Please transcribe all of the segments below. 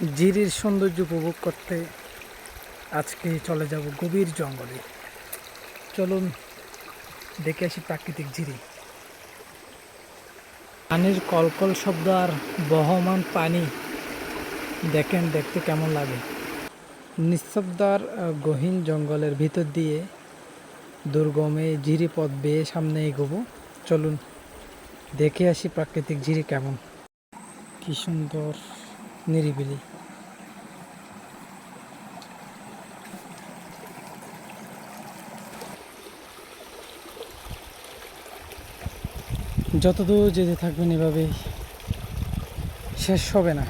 জিরির সৌন্দর্য উপভোগ করতে আজকে চলে যাব গভীর জঙ্গলে। চলুন দেখে আসি প্রাকৃতিক জিরি। পানির কলকল শব্দ আর বহমান পানি দেখেন, দেখতে কেমন লাগে। নিস্তব্ধ আর গহীন জঙ্গলের ভিতর দিয়ে দুর্গমে জিরি পথ বেয়ে সামনে এগোবো। চলুন দেখে আসি প্রাকৃতিক জিরি কেমন, কি সুন্দর নিরিবিলি। যতদূর যেতে থাকবেন এভাবেই, শেষ হবে না।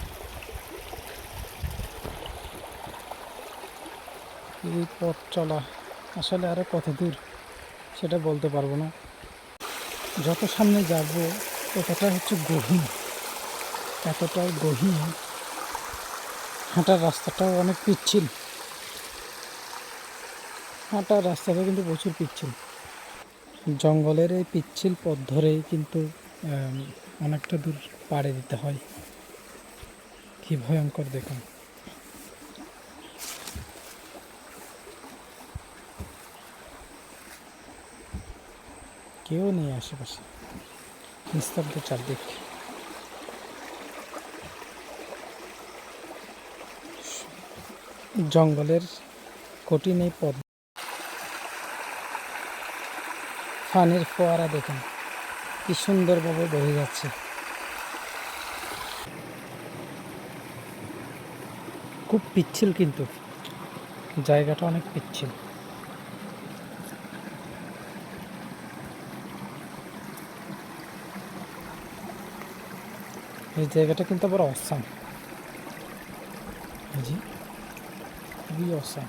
এই পথ চলা আসলে আরো কত দূর সেটা বলতে পারবো না। যত সামনে যাব ততটা গহীন, এতটাই গহীন। হাঁটার রাস্তাটাও অনেক পিচ্ছিল, হাঁটার রাস্তাটা কিন্তু প্রচুর পিচ্ছিল। জঙ্গলের এই পিচ্ছিল পথ ধরেই কিন্তু অনেকটা দূর পাড়ে দিতে হয়। কি ভয়ঙ্কর দেখুন। কেউ নেই আশেপাশে, নিস্তব্ধ চারদিক। জঙ্গলের কঠিন এই পথ, পানির ফোয়ারা দেখুন কি সুন্দরভাবে বয়ে যাচ্ছে। খুব পিচ্ছিল, কিন্তু জায়গাটা অনেক পিচ্ছিল। এই জায়গাটা কিন্তু আবার অসাম, জি খুবই অসাম।